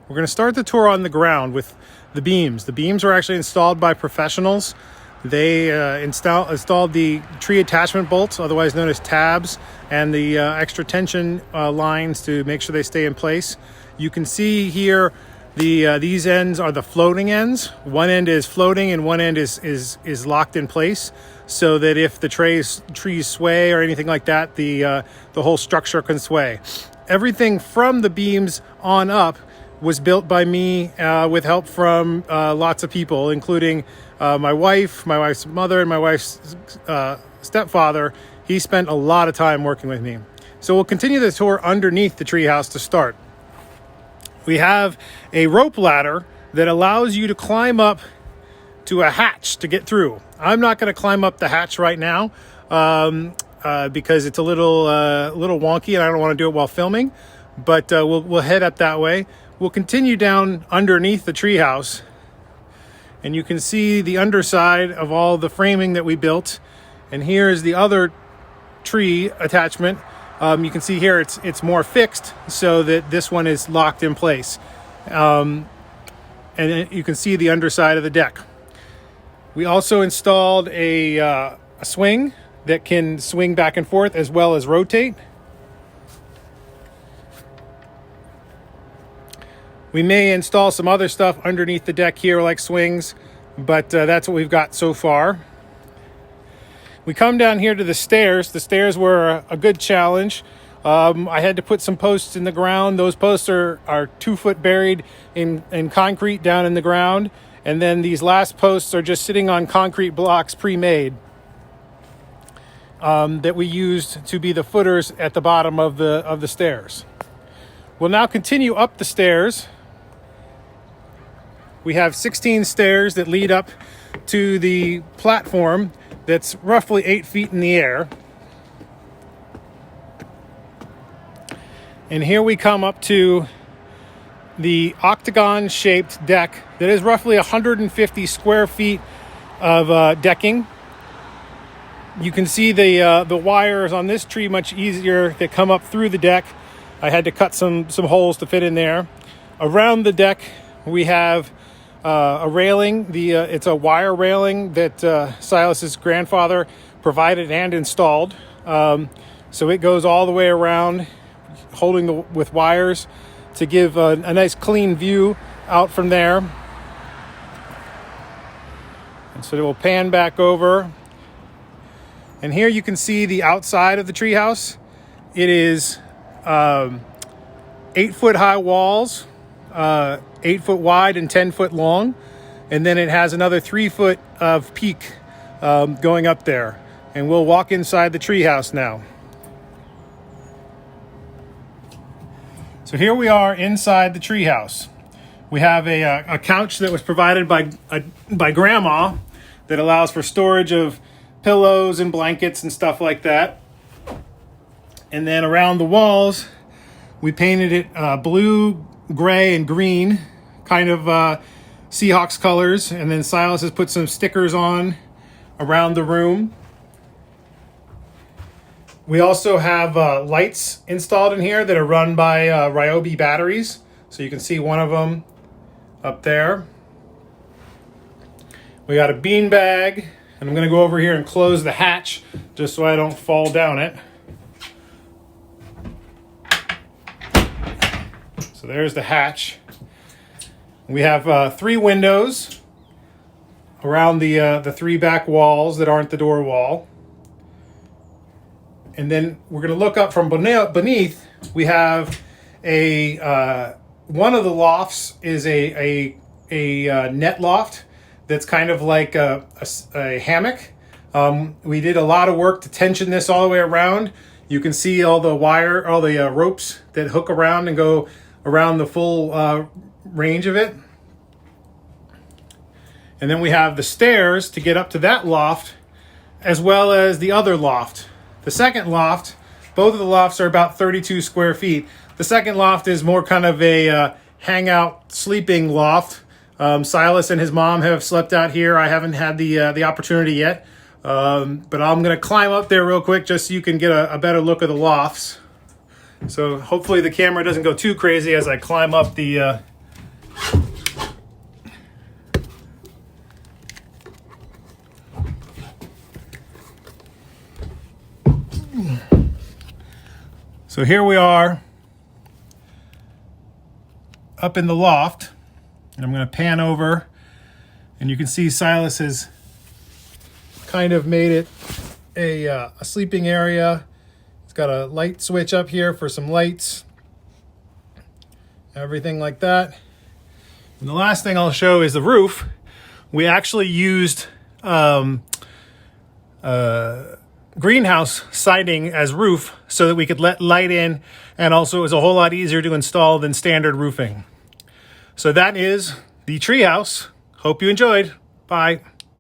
We're going to start the tour on the ground with the beams. The beams are actually installed by professionals. They installed the tree attachment bolts, otherwise known as tabs, and the extra tension lines to make sure they stay in place. You can see here these ends are the floating ends. One end is floating and one end is locked in place, so that if the trees sway or anything like that, the whole structure can sway. Everything from the beams on up was built by me with help from lots of people, including my wife's mother, and my wife's stepfather. He spent a lot of time working with me. So we'll continue the tour underneath the treehouse to start. We have a rope ladder that allows you to climb up to a hatch to get through. I'm not going to climb up the hatch right now because it's a little wonky and I don't want to do it while filming, but we'll head up that way. We'll continue down underneath the treehouse, and you can see the underside of all the framing that we built. And here is the other tree attachment. You can see here it's more fixed so that this one is locked in place. And you can see the underside of the deck. We also installed a swing that can swing back and forth as well as rotate. We may install some other stuff underneath the deck here like swings, but that's what we've got so far. We come down here to the stairs. The stairs were a good challenge. I had to put some posts in the ground. Those posts are 2 foot buried in concrete down in the ground. And then these last posts are just sitting on concrete blocks pre-made that we used to be the footers at the bottom of the stairs. We'll now continue up the stairs. We have 16 stairs that lead up to the platform that's roughly 8 feet in the air. And here we come up to the octagon-shaped deck that is roughly 150 square feet of decking. You can see the wires on this tree much easier that come up through the deck. I had to cut some holes to fit in there. Around the deck, we have a railing. It's a wire railing that Silas's grandfather provided and installed. So it goes all the way around, holding with wires to give a nice clean view out from there. And so we'll pan back over. And here you can see the outside of the treehouse. It is 8 foot high walls, 8 foot wide and 10 foot long. And then it has another 3 foot of peak going up there. And we'll walk inside the treehouse now. So here we are inside the treehouse. We have a couch that was provided by Grandma that allows for storage of pillows and blankets and stuff like that. And then around the walls, we painted it blue, gray, and green, kind of Seahawks colors. And then Silas has put some stickers on around the room. We also have lights installed in here that are run by Ryobi batteries. So you can see one of them up there. We got a bean bag, and I'm going to go over here and close the hatch just so I don't fall down it. So there's the hatch. We have 3 windows around the 3 back walls that aren't the door wall. And then we're going to look up from beneath. We have one of the lofts is a net loft that's kind of like a hammock. We did a lot of work to tension this all the way around. You can see all the ropes that hook around and go around the full range of it. And then we have the stairs to get up to that loft, as well as the other loft. The second loft, both of the lofts are about 32 square feet. The second loft is more kind of a hangout sleeping loft. Silas and his mom have slept out here. I haven't had the opportunity yet, but I'm going to climb up there real quick just so you can get a better look of the lofts. So hopefully the camera doesn't go too crazy as I climb up the So here we are up in the loft, and I'm going to pan over, and you can see Silas has kind of made it a sleeping area. It's got a light switch up here for some lights, everything like that. And the last thing I'll show is the roof. We actually used greenhouse siding as roof so that we could let light in, and also it was a whole lot easier to install than standard roofing. So that is the treehouse. Hope you enjoyed. Bye.